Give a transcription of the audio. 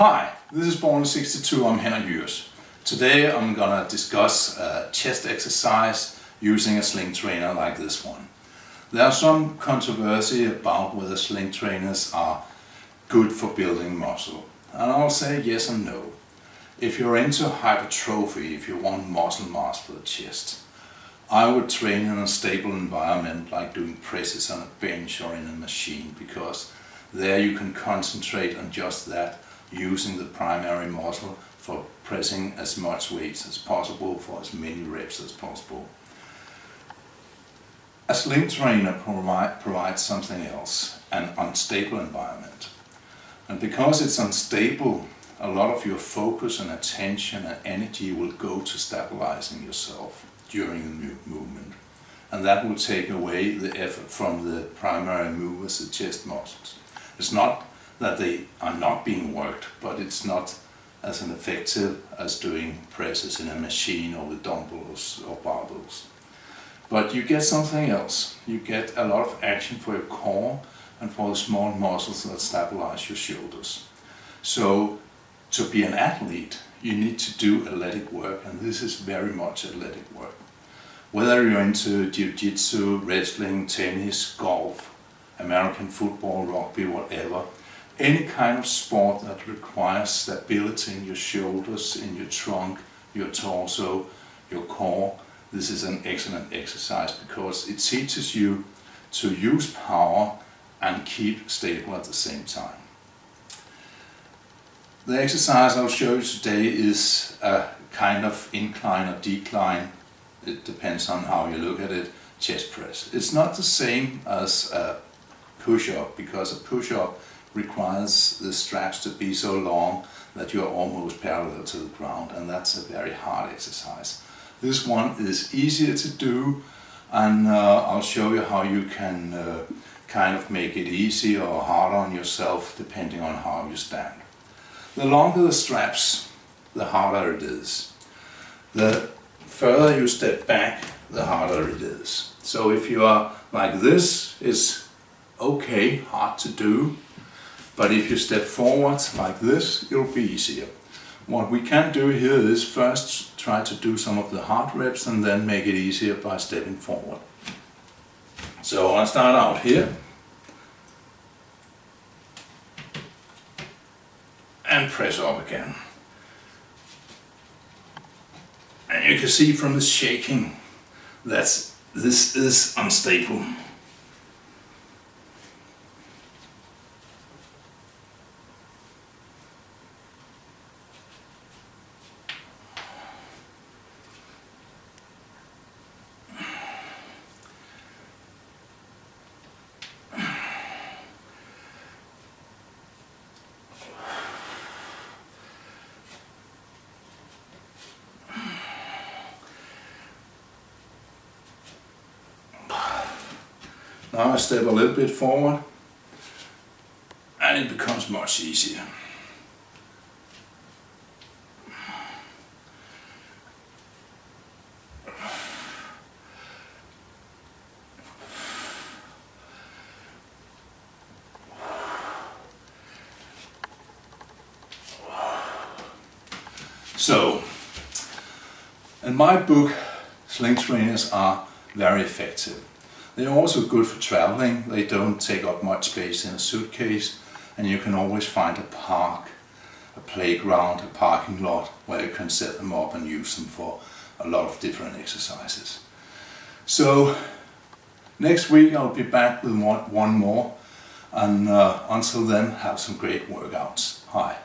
Hi, this is Born in 62, I'm Henrik Jyrs. Today I'm gonna discuss a chest exercise using a sling trainer like this one. There's some controversy about whether sling trainers are good for building muscle. And I'll say yes and no. If you're into hypertrophy, if you want muscle mass for the chest, I would train in a stable environment like doing presses on a bench or in a machine, because there you can concentrate on just that, using the primary muscle for pressing as much weight as possible for as many reps as possible. A sling trainer provides something else, an unstable environment. And because it's unstable, a lot of your focus and attention and energy will go to stabilizing yourself during the movement. And that will take away the effort from the primary movers, the chest muscles. It's not that they are not being worked, but it's not as effective as doing presses in a machine or with dumbbells or barbells. But you get something else. You get a lot of action for your core and for the small muscles that stabilize your shoulders. So to be an athlete, you need to do athletic work, and this is very much athletic work. Whether you're into jiu-jitsu, wrestling, tennis, golf, American football, rugby, whatever, any kind of sport that requires stability in your shoulders, in your trunk, your torso, your core, this is an excellent exercise because it teaches you to use power and keep stable at the same time. The exercise I'll show you today is a kind of incline or decline, it depends on how you look at it, chest press. It's not the same as a push-up, because a push-up requires the straps to be so long that you're almost parallel to the ground, and that's a very hard exercise. This one is easier to do, and I'll show you how you can kind of make it easier or harder on yourself depending on how you stand. The longer the straps, the harder it is. The further you step back, the harder it is. So if you are like this, it's okay, hard to do. But if you step forward like this, it'll be easier. What we can do here is first try to do some of the hard reps and then make it easier by stepping forward. So I'll start out here. And press up again. And you can see from the shaking that this is unstable. Now I step a little bit forward and it becomes much easier. So, in my book, sling trainers are very effective. They're also good for traveling. They don't take up much space in a suitcase, and you can always find a park, a playground, a parking lot where you can set them up and use them for a lot of different exercises. So next week I'll be back with one more, and until then, have some great workouts. Hi.